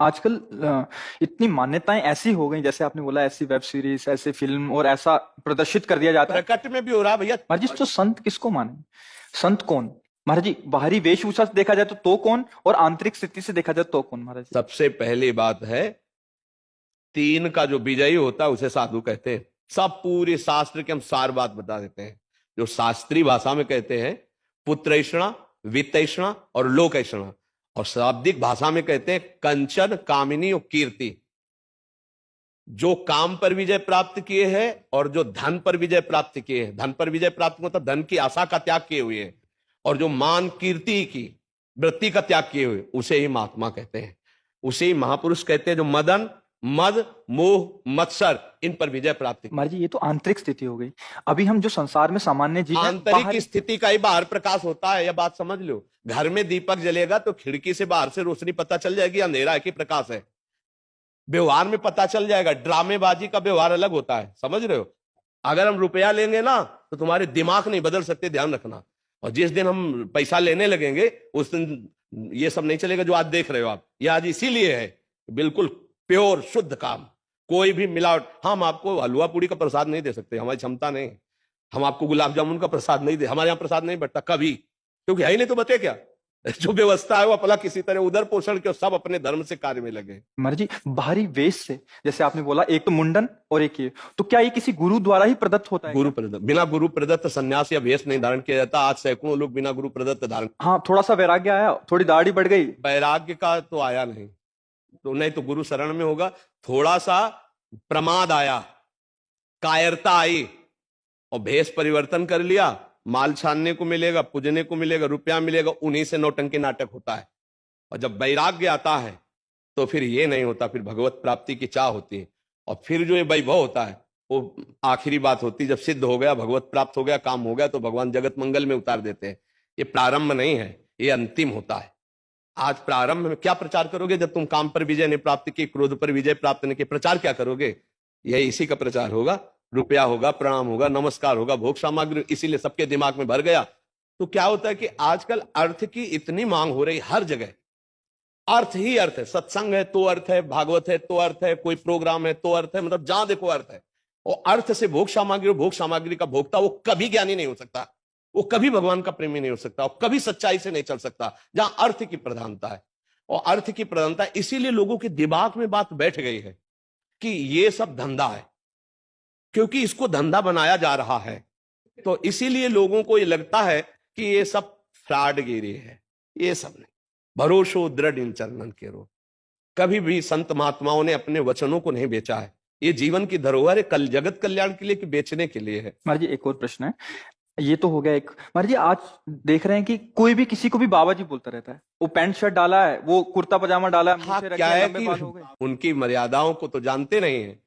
आजकल इतनी मान्यताएं ऐसी हो गई, जैसे आपने बोला, ऐसी वेब सीरीज, ऐसे फिल्म और ऐसा प्रदर्शित कर दिया जाता है। प्रकट में भी हो रहा है भैया। महाराज जी, तो संत किसको माने? संत कौन? महाराज जी, बाहरी वेशभूषा से देखा जाए तो कौन, और आंतरिक स्थिति से देखा जाए तो कौन महाराज जी? सबसे पहली बात है, तीन का जो विजयी होता है उसे साधु कहते हैं। सब पूरे शास्त्र के हम सार बात बता देते हैं। जो शास्त्रीय भाषा में कहते हैं पुत्रैषणा, वित्तैषणा और लोकैषणा, और शाब्दिक भाषा में कहते हैं कंचन, कामिनी और कीर्ति। जो काम पर विजय प्राप्त किए हैं और जो धन पर विजय प्राप्त किए हैं, धन पर विजय प्राप्त मतलब धन की आशा का त्याग किए हुए हैं, और जो मान कीर्ति की वृत्ति का त्याग किए हुए, उसे ही महात्मा कहते हैं, उसे ही महापुरुष कहते हैं। जो मदन, मद, मोह, मत्सर, इन पर विजय प्राप्त की। महाराज जी, ये तो आंतरिक स्थिति हो गई। अभी हम जो संसार में सामान्य जीव हैं, आंतरिक स्थिति का ही बाहर प्रकाश होता है, यह बात समझ लो। घर में दीपक जलेगा तो खिड़की से बाहर से रोशनी पता चल जाएगी, अंधेरा है कि प्रकाश है। व्यवहार में पता चल जाएगा। ड्रामेबाजी का व्यवहार अलग होता है, समझ रहे हो। अगर हम रुपया लेंगे ना तो तुम्हारे दिमाग नहीं बदल सकते, ध्यान रखना। और जिस दिन हम पैसा लेने लगेंगे उस दिन ये सब नहीं चलेगा जो आज देख रहे हो आप। ये आज इसीलिए है बिल्कुल प्योर शुद्ध काम, कोई भी मिलावट। हम आपको हलवा पूड़ी का प्रसाद नहीं दे सकते, हमारी क्षमता नहीं। हम आपको गुलाब जामुन का प्रसाद नहीं दे, हमारे यहाँ प्रसाद नहीं बटता कभी, क्योंकि है ही नहीं, तो बचे क्या। जो व्यवस्था है वो अपना किसी तरह उधर पोषण के, सब अपने धर्म से कार्य में लगे। महाराज जी, बाहरी वेश से, जैसे आपने बोला, एक तो मुंडन और एक ये, तो क्या ये किसी गुरु द्वारा ही प्रदत्त होता है गुरु क्या? प्रदत्त, बिना गुरु प्रदत्त संन्यास या वेश नहीं धारण किया जाता। आज सैकड़ों लोग बिना गुरु प्रदत्त धारण। हाँ, थोड़ा सा वैराग्य आया, थोड़ी दाढ़ी बढ़ गई। वैराग्य का तो आया नहीं, तो नहीं तो गुरु शरण में होगा। थोड़ा सा प्रमाद आया, कायरता आई, और भेष परिवर्तन कर लिया, माल छानने को मिलेगा, पूजने को मिलेगा, रुपया मिलेगा, उन्हीं से नौटंकी नाटक होता है। और जब वैराग्य आता है तो फिर ये नहीं होता, फिर भगवत प्राप्ति की चाह होती है। और फिर जो ये वैभव होता है वो आखिरी बात होती है। जब सिद्ध हो गया, भगवत प्राप्त हो गया, काम हो गया, तो भगवान जगत मंगल में उतार देते हैं। ये प्रारंभ नहीं है, ये अंतिम होता है। आज प्रारंभ में क्या प्रचार करोगे? जब तुम काम पर विजय नहीं प्राप्त की, क्रोध पर विजय प्राप्त नहीं की, प्रचार क्या करोगे? यही इसी का प्रचार होगा। रुपया होगा, प्रणाम होगा, नमस्कार होगा, भोग सामग्री, इसीलिए सबके दिमाग में भर गया। तो क्या होता है कि आजकल अर्थ की इतनी मांग हो रही हर जगह। अर्थ ही अर्थ है। सत्संग है तो अर्थ है, भागवत है तो अर्थ है, कोई प्रोग्राम है तो अर्थ है, मतलब जहां देखो अर्थ है। और अर्थ से भोग सामग्री, भोग सामग्री का भोक्ता वो कभी ज्ञानी नहीं हो सकता, वो कभी भगवान का प्रेमी नहीं हो सकता, वो कभी सच्चाई से नहीं चल सकता जहां अर्थ की प्रधानता है। और अर्थ की प्रधानता, इसीलिए लोगों के दिमाग में बात बैठ गई है कि ये सब धंधा है, क्योंकि इसको धंधा बनाया जा रहा है। तो इसीलिए लोगों को ये लगता है कि ये सब फ्रॉडगिरी है। ये सब नहीं, भरोसो दृढ़ इन चरणन के रो। कभी भी संत महात्माओं ने अपने वचनों को नहीं बेचा है। ये जीवन की धरोहर है, कल जगत कल्याण के लिए कि बेचने के लिए है। महाराज जी, एक और प्रश्न है। ये तो हो गया एक। महाराज जी, आज देख रहे हैं कि कोई भी किसी को भी बाबा जी बोलता रहता है। वो पैंट शर्ट डाला है, वो कुर्ता पजामा डाला है, हाँ, मूछें क्या रखी है, है लंबे कि बाल हो गए। उनकी मर्यादाओं को तो जानते नहीं है।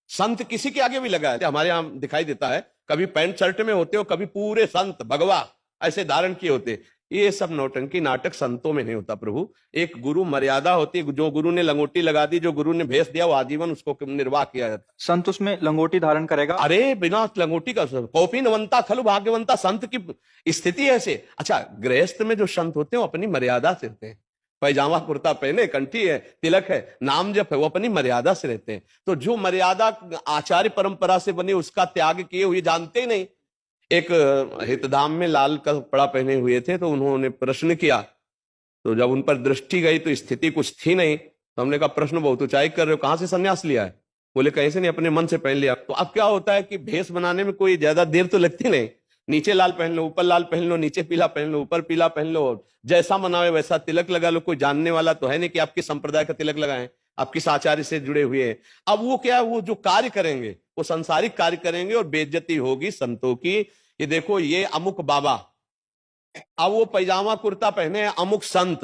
संत किसी के आगे भी लगा है, हमारे यहां दिखाई देता है, कभी पैंट शर्ट में होते हो, कभी पूरे संत भगवा ऐसे धारण किए होते। ये सब नौटंकी नाटक संतों में नहीं होता प्रभु। एक गुरु मर्यादा होती है। जो गुरु ने लंगोटी लगा दी, जो गुरु ने भेष दिया, वो आजीवन उसको निर्वाह किया जाता है। संत उसमें लंगोटी धारण करेगा? अरे बिना लंगोटी का कौपी नवंता खलु भाग्यवंता, संत की स्थिति ऐसे। अच्छा, गृहस्थ में जो संत होते हैं वो अपनी मर्यादा से रहते हैं। पैजामा कुर्ता पहने, कंठी है, तिलक है, नाम जप है, वो अपनी मर्यादा से रहते हैं। तो जो मर्यादा आचार्य परंपरा से बनी उसका त्याग किए हुए जानते ही नहीं। एक हितधाम में लाल कपड़ा पहने हुए थे, तो उन्होंने प्रश्न किया। तो जब उन पर दृष्टि गई तो स्थिति कुछ थी नहीं। तो हमने कहा प्रश्न बहुत ऊंचाई कर रहे हो, कहां से संन्यास लिया है? बोले कहीं से नहीं, अपने मन से पहन लिया। तो अब क्या होता है कि भेष बनाने में कोई ज्यादा देर तो लगती नहीं। नीचे लाल पहन लो, ऊपर लाल पहन लो, नीचे पीला पहन लो, ऊपर पीला पहन लो, जैसा मनावे वैसा तिलक लगा लो। कोई जानने वाला तो है नहीं कि आपके संप्रदाय का तिलक लगाएं, आप किस आचार्य से जुड़े हुए हैं। अब वो क्या, वो जो कार्य करेंगे वो संसारिक कार्य करेंगे और बेइज्जती होगी संतों की। ये देखो, ये अमुक बाबा, अब वो पैजामा कुर्ता पहने हैं अमुक संत।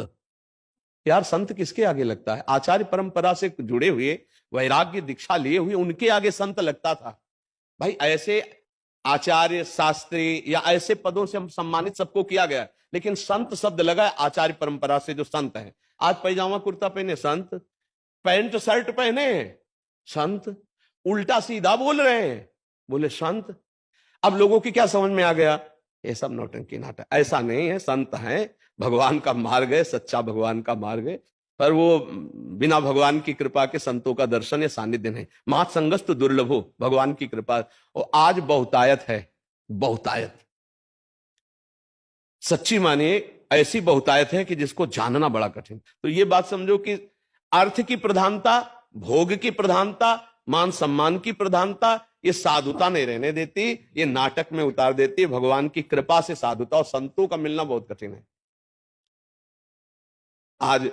यार, संत किसके आगे लगता है? आचार्य परंपरा से जुड़े हुए, वैराग्य दीक्षा लिए हुए, उनके आगे संत लगता था। भाई, ऐसे आचार्य, शास्त्री या ऐसे पदों से हम सम्मानित सबको किया गया, लेकिन संत शब्द लगा है आचार्य परंपरा से जो संत है। आज पैजामा कुर्ता पहने संत, पैंट शर्ट पहने संत, उल्टा सीधा बोल रहे हैं, बोले संत। अब लोगों की क्या समझ में आ गया? ये सब नौटंकी नाटक। ऐसा नहीं है, संत हैं, भगवान का मार्ग है, सच्चा भगवान का मार्ग है। पर वो बिना भगवान की कृपा के संतों का दर्शन या सानिध्य नहीं। महासंगस्त दुर्लभो, भगवान की कृपा। और आज बहुतायत है, बहुतायत सच्ची मानिए ऐसी बहुतायत है कि जिसको जानना बड़ा कठिन। तो ये बात समझो कि अर्थ की प्रधानता, भोग की प्रधानता, मान सम्मान की प्रधानता, ये साधुता नहीं रहने देती, ये नाटक में उतार देती है। भगवान की कृपा से साधुता और संतों का मिलना बहुत कठिन है। आज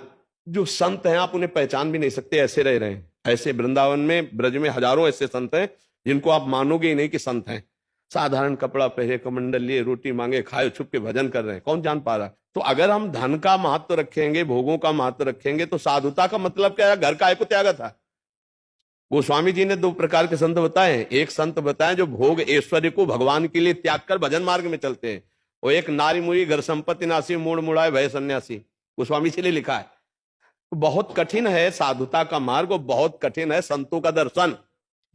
जो संत हैं आप उन्हें पहचान भी नहीं सकते, ऐसे रह रहे हैं। ऐसे वृंदावन में, ब्रज में हजारों ऐसे संत हैं जिनको आप मानोगे ही नहीं कि संत हैं। साधारण कपड़ा पहने, कमंडल लिए, रोटी मांगे, खाए, छुप के भजन कर रहे हैं, कौन जान पा रहा है। तो अगर हम धन का महत्व रखेंगे, भोगों का महत्व रखेंगे, तो साधुता का मतलब क्या है? घर का को त्यागा था। गोस्वामी जी ने दो प्रकार के संत बताए हैं। एक संत बताए जो भोग ऐश्वर्य को भगवान के लिए त्याग कर भजन मार्ग में चलते हैं, और एक नारी मुरी घर संपत्ति नासी मूड मुड़ाए भय सन्यासी, गोस्वामी जी ने लिखा है। बहुत कठिन है साधुता का मार्ग, और बहुत कठिन है संतों का दर्शन।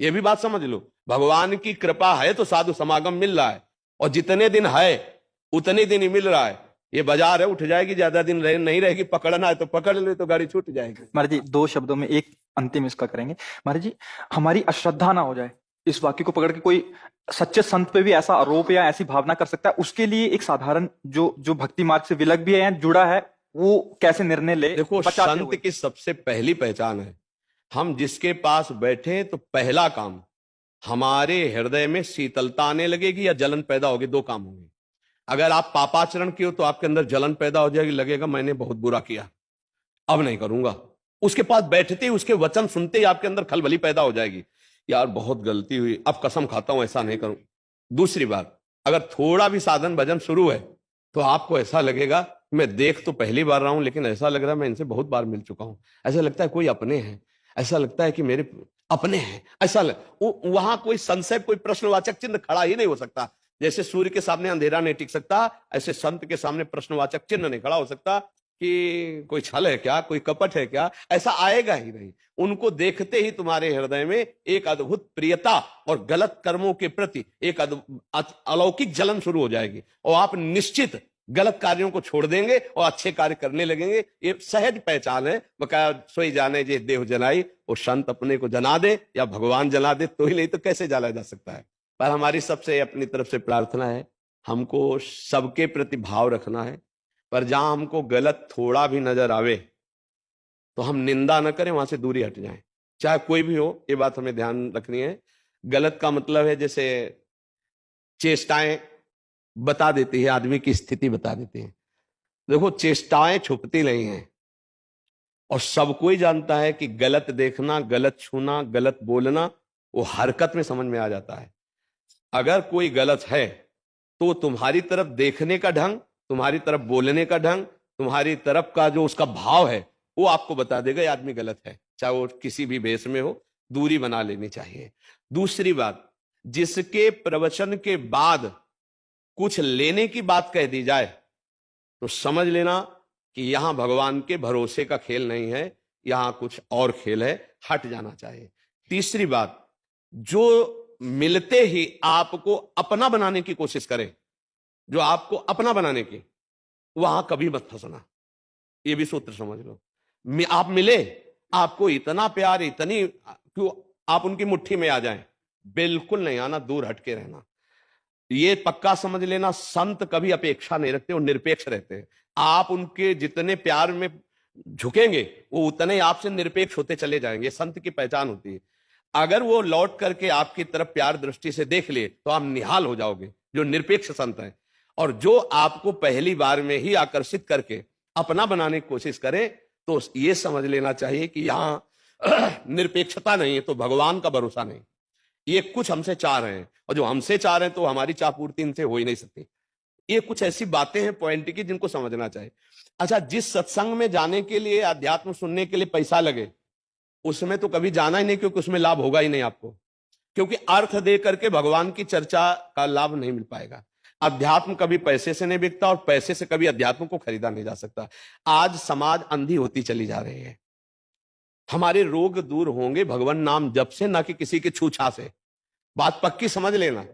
ये भी बात समझ लो, भगवान की कृपा है तो साधु समागम मिल रहा है, और जितने दिन है उतने दिन ही मिल रहा है। ये बाजार है, उठ जाएगी, ज्यादा दिन नहीं रहेगी। पकड़ना है तो पकड़ ले, तो गाड़ी छूट जाएगी। महाराज जी, दो शब्दों में एक अंतिम इसका करेंगे। महाराज जी, हमारी अश्रद्धा ना हो जाए, इस वाक्य को पकड़ के कोई सच्चे संत पे भी ऐसा आरोप या ऐसी भावना कर सकता है, उसके लिए एक साधारण जो भक्ति मार्ग से विलग भी है या जुड़ा है, वो कैसे निर्णय ले? देखो, संत की सबसे पहली पहचान है, हम जिसके पास बैठे तो पहला काम हमारे हृदय में शीतलता आने लगेगी या जलन पैदा होगी। दो काम होंगे। अगर आप पापाचरण किए हो तो आपके अंदर जलन पैदा हो जाएगी, लगेगा मैंने बहुत बुरा किया, अब नहीं करूंगा। उसके पास बैठते ही, उसके वचन सुनते ही आपके अंदर खलबली पैदा हो जाएगी, यार बहुत गलती हुई, अब कसम खाता हूं ऐसा नहीं करूं। दूसरी बात, अगर थोड़ा भी साधन भजन शुरू है तो आपको ऐसा लगेगा, मैं देख तो पहली बार रहा हूं लेकिन ऐसा लग रहा है मैं इनसे बहुत बार मिल चुका हूं। ऐसा लगता है कोई अपने हैं, ऐसा लगता है कि मेरे अपने हैं, ऐसा वहां कोई संशय, कोई प्रश्नवाचक चिन्ह खड़ा ही नहीं हो सकता। जैसे सूर्य के सामने अंधेरा नहीं टिक सकता, ऐसे संत के सामने प्रश्नवाचक चिन्ह नहीं खड़ा हो सकता कि कोई छल है क्या, कोई कपट है क्या, ऐसा आएगा ही नहीं। उनको देखते ही तुम्हारे हृदय में एक अद्भुत प्रियता और गलत कर्मों के प्रति एक अलौकिक जलन शुरू हो जाएगी, और आप निश्चित गलत कार्यों को छोड़ देंगे और अच्छे कार्य करने लगेंगे। ये सहज पहचान है। बकाया सोई जाने जे देव जलाई, वो संत अपने को जना दे या भगवान जला दे तो ही, नहीं तो कैसे जला जा सकता है। पर हमारी सबसे अपनी तरफ से प्रार्थना है, हमको सबके प्रति भाव रखना है, पर जहां हमको गलत थोड़ा भी नजर आवे तो हम निंदा न करें, वहां से दूरी हट जाएं, चाहे कोई भी हो। ये बात हमें ध्यान रखनी है। गलत का मतलब है जैसे चेष्टाएं बता देती है, आदमी की स्थिति बता देती है। देखो, चेष्टाएं छुपती नहीं हैं, और सबको ही जानता है कि गलत देखना, गलत छूना, गलत बोलना वो हरकत में समझ में आ जाता है। अगर कोई गलत है तो तुम्हारी तरफ देखने का ढंग, तुम्हारी तरफ बोलने का ढंग, तुम्हारी तरफ का जो उसका भाव है वो आपको बता देगा ये आदमी गलत है, चाहे वो किसी भी भेष में हो। दूरी बना लेनी चाहिए। दूसरी बात, जिसके प्रवचन के बाद कुछ लेने की बात कह दी जाए तो समझ लेना कि यहां भगवान के भरोसे का खेल नहीं है, यहां कुछ और खेल है, हट जाना चाहिए। तीसरी बात, जो मिलते ही आपको अपना बनाने की कोशिश करे, जो आपको अपना बनाने की, वहां कभी मत फंसना। ये भी सूत्र समझ लो। आप मिले, आपको इतना प्यार, इतनी, क्यों आप उनकी मुट्ठी में आ जाएं, बिल्कुल नहीं आना, दूर हटके रहना। ये पक्का समझ लेना, संत कभी अपेक्षा नहीं रखते, वो निरपेक्ष रहते हैं। आप उनके जितने प्यार में झुकेंगे वो उतने आपसे निरपेक्ष होते चले जाएंगे। संत की पहचान होती है। अगर वो लौट करके आपकी तरफ प्यार दृष्टि से देख ले तो आप निहाल हो जाओगे, जो निरपेक्ष संत हैं। और जो आपको पहली बार में ही आकर्षित करके अपना बनाने की कोशिश करे तो ये समझ लेना चाहिए कि यहां निरपेक्षता नहीं है, तो भगवान का भरोसा नहीं। ये कुछ हमसे चाह रहे हैं, और जो हमसे चाह रहे हैं तो हमारी चाह पूर्ति इनसे हो ही नहीं सकती। ये कुछ ऐसी बातें हैं पॉइंट की जिनको समझना चाहिए। अच्छा, जिस सत्संग में जाने के लिए, अध्यात्म सुनने के लिए पैसा लगे, उसमें तो कभी जाना ही नहीं, क्योंकि उसमें लाभ होगा ही नहीं आपको। क्योंकि अर्थ दे करके भगवान की चर्चा का लाभ नहीं मिल पाएगा। अध्यात्म कभी पैसे से नहीं बिकता, और पैसे से कभी अध्यात्म को खरीदा नहीं जा सकता। आज समाज अंधी होती चली जा रही है। हमारे रोग दूर होंगे भगवान नाम जप से, ना कि किसी के छूछा से। बात पक्की समझ लेना।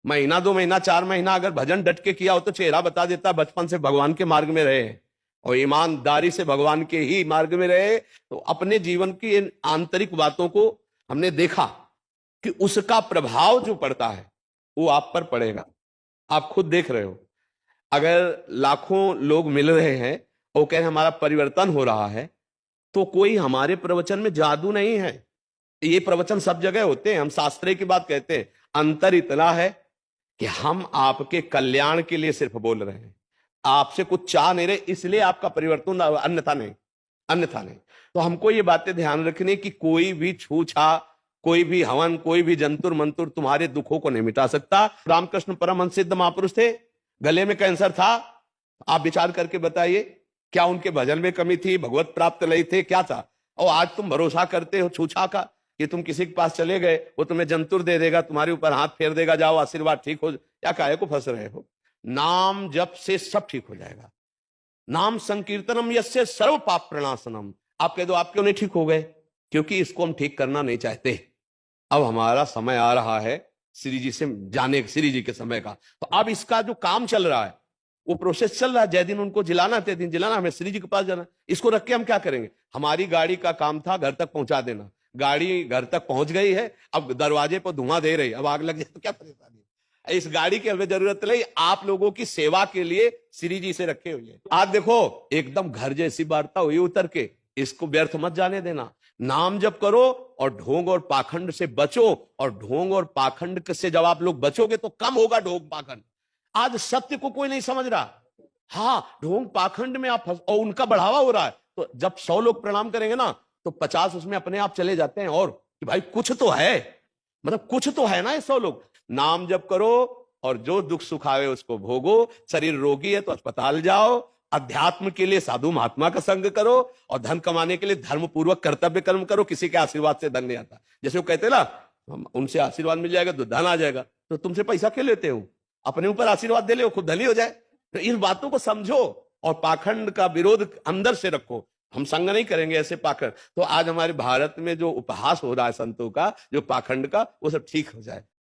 महीना, 2 महीना, 4 महीना अगर भजन डट के किया हो तो चेहरा बता देता बचपन से भगवान के मार्ग में रहे। और ईमानदारी से भगवान के ही मार्ग में रहे, तो अपने जीवन की इन आंतरिक बातों को हमने देखा कि उसका प्रभाव जो पड़ता है वो आप पर पड़ेगा। आप खुद देख रहे हो, अगर लाखों लोग मिल रहे हैं और कह रहे हैं हमारा परिवर्तन हो रहा है, तो कोई हमारे प्रवचन में जादू नहीं है। ये प्रवचन सब जगह होते हैं, हम शास्त्रीय की बात कहते हैं। अंतर इतना है कि हम आपके कल्याण के लिए सिर्फ बोल रहे हैं, आपसे कुछ चाह नहीं रहे, इसलिए आपका परिवर्तन, अन्यथा नहीं, अन्यथा नहीं। तो हमको ये बातें ध्यान रखनी कि कोई भी छूछा, कोई भी हवन, कोई भी जंतुर मंतुर तुम्हारे दुखों को नहीं मिटा सकता। रामकृष्ण परमहंस सिद्ध महापुरुष थे, गले में कैंसर था, आप विचार करके बताइए, क्या उनके भजन में कमी थी, भगवत प्राप्त नहीं थे, क्या था? और आज तुम भरोसा करते हो छूछा का कि तुम किसी के पास चले गए, वो तुम्हें जंतुर दे देगा, तुम्हारे ऊपर हाथ फेर देगा, जाओ आशीर्वाद ठीक हो, या काहे को फंस रहे हो? नाम जप से सब ठीक हो जाएगा। नाम संकीर्तनम यस्य सर्व पाप प्रणाशनम। आप कह दो आप क्यों नहीं ठीक हो गए? क्योंकि इसको हम ठीक करना नहीं चाहते। अब हमारा समय आ रहा है श्री जी से जाने, श्री जी के समय का। तो अब इसका जो काम चल रहा है, वो प्रोसेस चल रहा है। जय दिन उनको जिलाना, तय दिन जिलाना, हमें श्री जी के पास जाना। इसको रख के हम क्या करेंगे? हमारी गाड़ी का काम था घर तक पहुंचा देना, गाड़ी घर तक पहुंच गई है, अब दरवाजे पर धुआं दे रही, अब आग लग जाए तो क्या परेशानी? इस गाड़ी की हमें जरूरत नहीं, आप लोगों की सेवा के लिए श्री जी से रखे हुए। आज देखो एकदम घर जैसी वार्ता हुई उतर के, इसको व्यर्थ मत जाने देना। नाम जप करो और ढोंग और पाखंड से बचो। और ढोंग और पाखंड से जब आप लोग बचोगे तो कम होगा ढोंग पाखंड। आज सत्य को कोई नहीं समझ रहा, हाँ ढोंग पाखंड में आप और उनका बढ़ावा हो रहा है। तो जब 100 लोग प्रणाम करेंगे ना, तो 50 उसमें अपने आप चले जाते हैं, और कि भाई कुछ तो है, मतलब कुछ तो है ना। ये 100 लोग नाम जप करो और जो दुख सुख आवे उसको भोगो। शरीर रोगी है तो अस्पताल जाओ, अध्यात्म के लिए साधु महात्मा का संग करो, और धन कमाने के लिए धर्म पूर्वक कर्तव्य कर्म करो। किसी के आशीर्वाद से धन नहीं आता। जैसे वो कहते ना, उनसे आशीर्वाद मिल जाएगा तो धन आ जाएगा, तो तुमसे पैसा क्यों लेते हो? अपने ऊपर आशीर्वाद दे ले, खुद धनी हो जाए। तो इन बातों को समझो और पाखंड का विरोध अंदर से रखो। हम संग नहीं करेंगे ऐसे पाखंड। तो आज हमारे भारत में जो उपहास हो रहा है संतों का, जो पाखंड का, वो सब ठीक हो जाए।